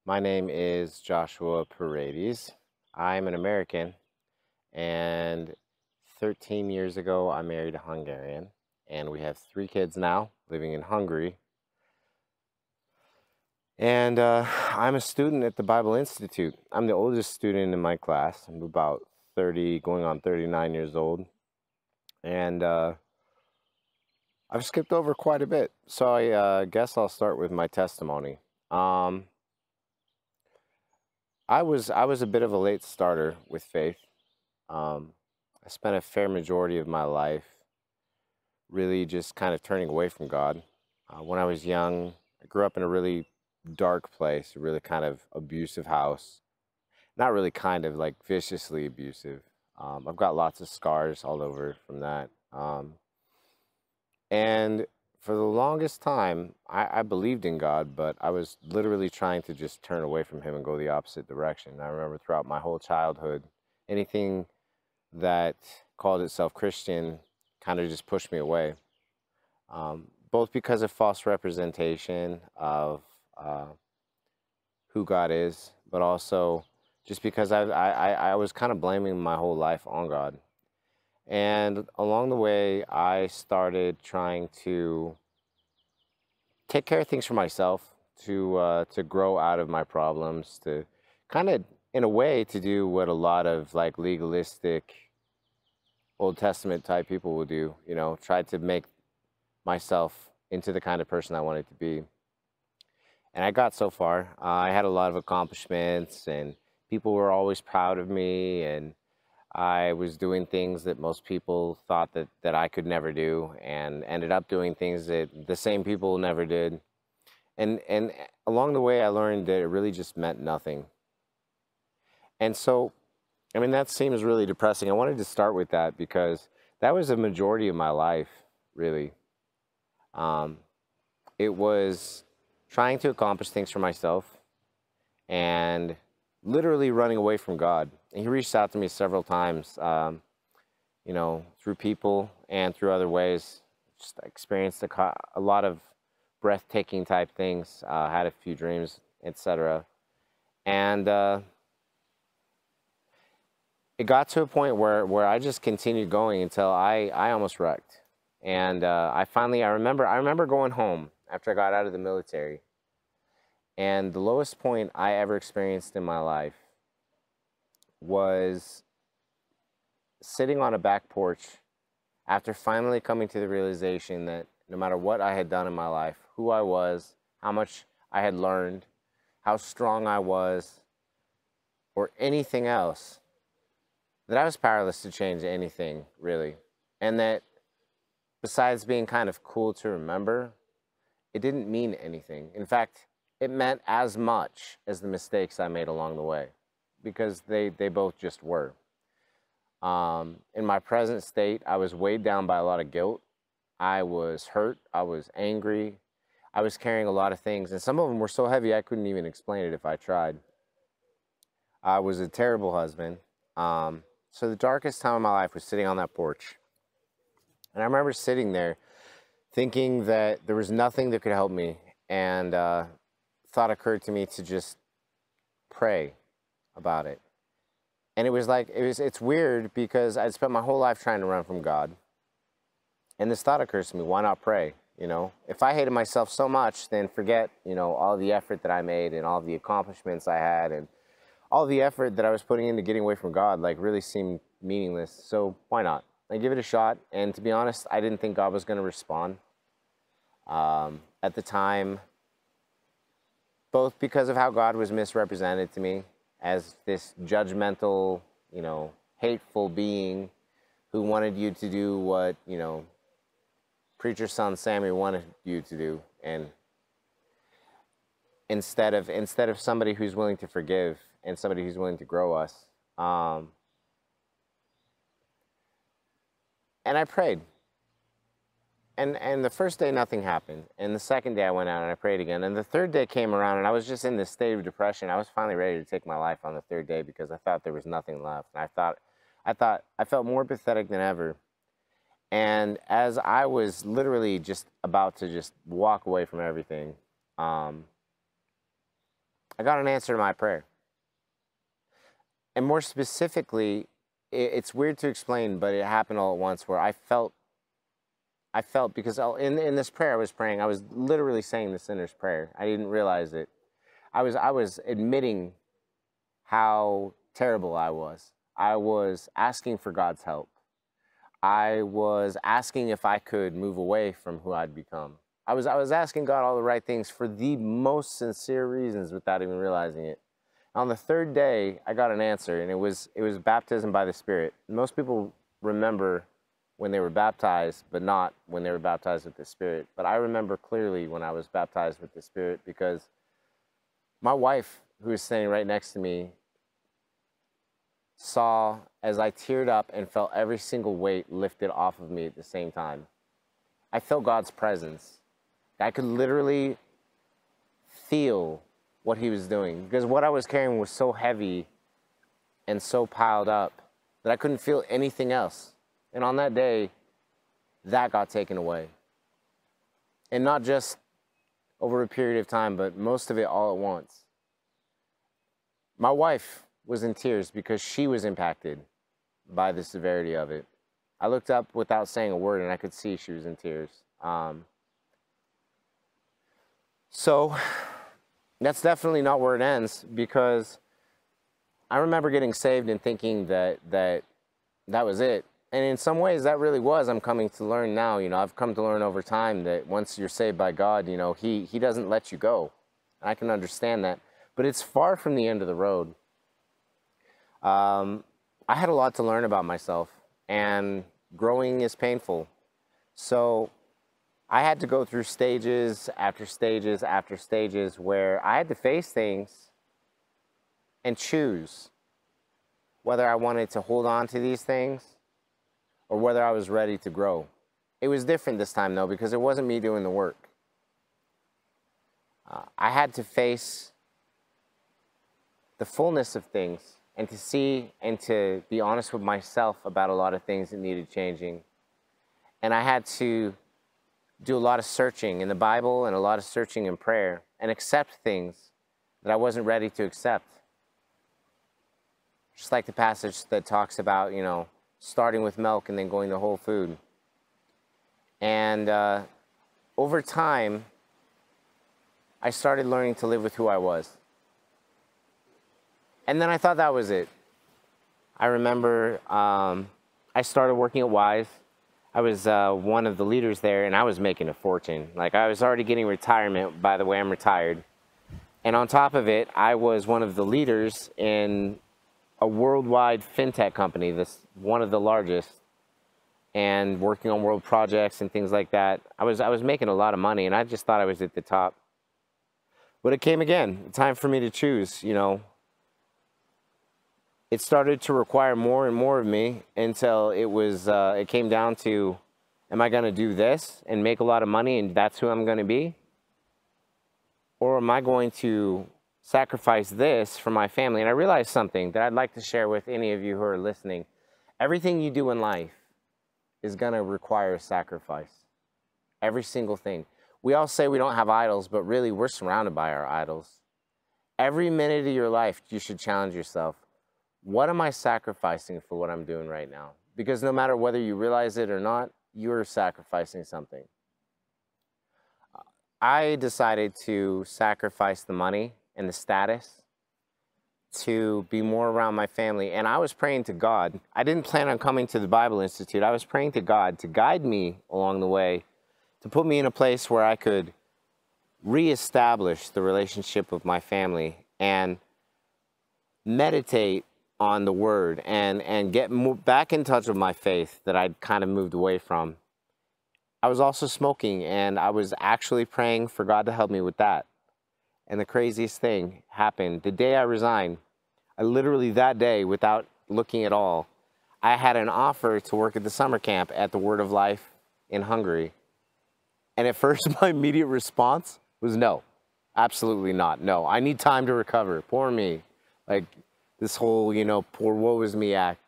My name is Joshua Paredes. I'm an American, and 13 years ago, I married a Hungarian, and we have 3 kids now living in Hungary. And I'm a student at the Bible Institute. I'm the oldest student in my class. I'm about 30, going on 39 years old. And I've skipped over quite a bit. So I guess I'll start with my testimony. Um, I was a bit of a late starter with faith. Um, I spent a fair majority of my life really just kind of turning away from God. When I was young, I grew up in a really dark place, a really kind of abusive house. Not really kind of, like viciously abusive. I've got lots of scars all over from that. And for the longest time, I believed in God, but I was literally trying to just turn away from Him and go the opposite direction. I remember throughout my whole childhood, anything that called itself Christian kind of just pushed me away, both because of false representation of who God is, but also just because I was kind of blaming my whole life on God. And along the way, I started trying to take care of things for myself, to grow out of my problems, to kind of, in a way, to do what a lot of like legalistic Old Testament type people will do. Try to make myself into the kind of person I wanted to be. And I got so far. I had a lot of accomplishments, and people were always proud of me, and I was doing things that most people thought that I could never do, and ended up doing things that the same people never did. And along the way, I learned that it really just meant nothing. And so, I mean, that seems really depressing. I wanted to start with that because that was a majority of my life, really. Um, it was trying to accomplish things for myself and literally running away from God. And He reached out to me several times, through people and through other ways. Just experienced a lot of breathtaking type things, had a few dreams, etc. And it got to a point where I just continued going until I almost wrecked. And I remember going home after I got out of the military. And the lowest point I ever experienced in my life was sitting on a back porch after finally coming to the realization that no matter what I had done in my life, who I was, how much I had learned, how strong I was, or anything else, that I was powerless to change anything, really. And that besides being kind of cool to remember, it didn't mean anything. In fact, it meant as much as the mistakes I made along the way, because they both just were. In my present state, I was weighed down by a lot of guilt. I was hurt. I was angry. I was carrying a lot of things, and some of them were so heavy I couldn't even explain it if I tried. I was a terrible husband. So the darkest time of my life was sitting on that porch. And I remember sitting there thinking that there was nothing that could help me, and thought occurred to me to just pray about it. And it's weird because I'd spent my whole life trying to run from God. And this thought occurs to me, why not pray? If I hated myself so much, then forget, all the effort that I made and all the accomplishments I had and all the effort that I was putting into getting away from God, like, really seemed meaningless. So why not? I give it a shot. And to be honest, I didn't think God was going to respond at the time, both because of how God was misrepresented to me as this judgmental, hateful being who wanted you to do what, preacher's son Sammy wanted you to do, and instead of somebody who's willing to forgive and somebody who's willing to grow us. And I prayed. And the first day, nothing happened. And the second day, I went out and I prayed again. And the third day came around, and I was just in this state of depression. I was finally ready to take my life on the third day because I thought there was nothing left. And I felt more pathetic than ever. And as I was literally just about to just walk away from everything, I got an answer to my prayer. And more specifically, it's weird to explain, but it happened all at once where I felt because in this prayer I was praying, I was literally saying the sinner's prayer. I didn't realize it. I was admitting how terrible I was. I was asking for God's help. I was asking if I could move away from who I'd become. I was asking God all the right things for the most sincere reasons without even realizing it. On the third day, I got an answer, and it was baptism by the Spirit. Most people remember when they were baptized, but not when they were baptized with the Spirit. But I remember clearly when I was baptized with the Spirit, because my wife, who was standing right next to me, saw as I teared up and felt every single weight lifted off of me at the same time. I felt God's presence. I could literally feel what he was doing, because what I was carrying was so heavy and so piled up that I couldn't feel anything else. And on that day, that got taken away. And not just over a period of time, but most of it all at once. My wife was in tears because she was impacted by the severity of it. I looked up without saying a word, and I could see she was in tears. So that's definitely not where it ends, because I remember getting saved and thinking that was it. And in some ways that really was. I'm coming to learn now, I've come to learn over time that once you're saved by God, he doesn't let you go. I can understand that, but it's far from the end of the road. I had a lot to learn about myself, and growing is painful. So I had to go through stages after stages after stages where I had to face things and choose whether I wanted to hold on to these things or whether I was ready to grow. It was different this time, though, because it wasn't me doing the work. I had to face the fullness of things and to see and to be honest with myself about a lot of things that needed changing. And I had to do a lot of searching in the Bible and a lot of searching in prayer and accept things that I wasn't ready to accept. Just like the passage that talks about, starting with milk and then going to whole food. And over time, I started learning to live with who I was. And then I thought that was it. I remember I started working at Wise. I was one of the leaders there, and I was making a fortune. Like, I was already getting retirement. By the way, I'm retired. And on top of it, I was one of the leaders in a worldwide fintech company, one of the largest, and working on world projects and things like that. I was making a lot of money, and I just thought I was at the top. But it came again, time for me to choose, It started to require more and more of me until it came down to, am I going to do this and make a lot of money and that's who I'm going to be? Or am I going to sacrifice this for my family? And I realized something that I'd like to share with any of you who are listening. Everything you do in life is going to require a sacrifice. Every single thing. We all say we don't have idols, but really we're surrounded by our idols. Every minute of your life, you should challenge yourself. What am I sacrificing for what I'm doing right now? Because no matter whether you realize it or not, you're sacrificing something. I decided to sacrifice the money and the status to be more around my family. And I was praying to God. I didn't plan on coming to the Bible Institute. I was praying to God to guide me along the way, to put me in a place where I could reestablish the relationship with my family and meditate on the Word and get back in touch with my faith that I'd kind of moved away from. I was also smoking, and I was actually praying for God to help me with that. And the craziest thing happened. The day I resigned, I literally that day, without looking at all, I had an offer to work at the summer camp at the Word of Life in Hungary. And at first, my immediate response was no, absolutely not. No, I need time to recover. Poor me. Like, this whole, poor woe is me act.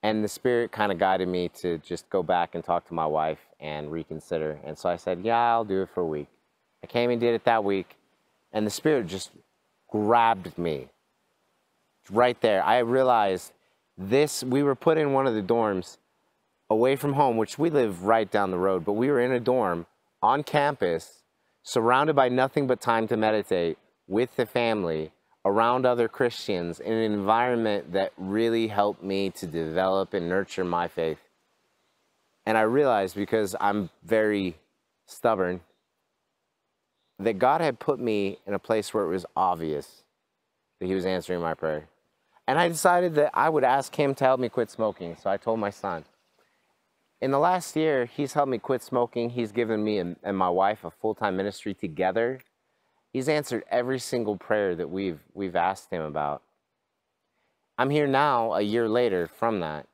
And the Spirit kind of guided me to just go back and talk to my wife and reconsider. And so I said, yeah, I'll do it for a week. I came and did it that week. And the Spirit just grabbed me right there. I realized we were put in one of the dorms away from home, which we live right down the road, but we were in a dorm on campus, surrounded by nothing but time to meditate with the family, around other Christians, in an environment that really helped me to develop and nurture my faith. And I realized, because I'm very stubborn, that God had put me in a place where it was obvious that he was answering my prayer. And I decided that I would ask him to help me quit smoking. So I told my son. In the last year, he's helped me quit smoking. He's given me and my wife a full-time ministry together. He's answered every single prayer that we've asked him about. I'm here now, a year later from that.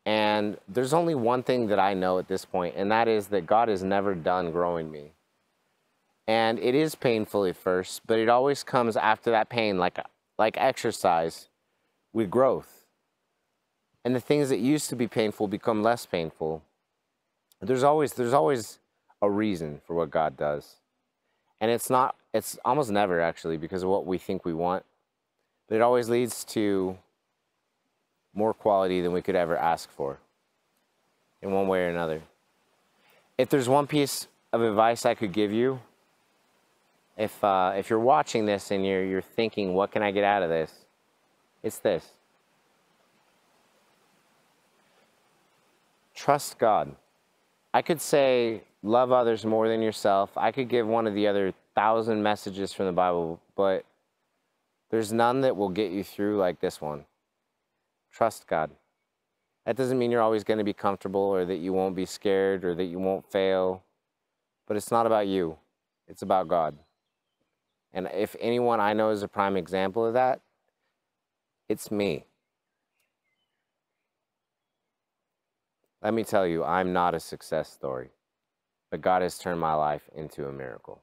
And there's only one thing that I know at this point, and that is that God is never done growing me. And it is painful at first, but it always comes after that pain, like exercise, with growth. And the things that used to be painful become less painful. There's always a reason for what God does. And it's almost never actually because of what we think we want, but it always leads to more quality than we could ever ask for in one way or another. If there's one piece of advice I could give you, if you're watching this and you're thinking, what can I get out of this? It's this. Trust God. I could say, love others more than yourself. I could give one of the other 1,000 messages from the Bible, but there's none that will get you through like this one. Trust God. That doesn't mean you're always going to be comfortable or that you won't be scared or that you won't fail, but it's not about you. It's about God. And if anyone I know is a prime example of that, it's me. Let me tell you, I'm not a success story, but God has turned my life into a miracle.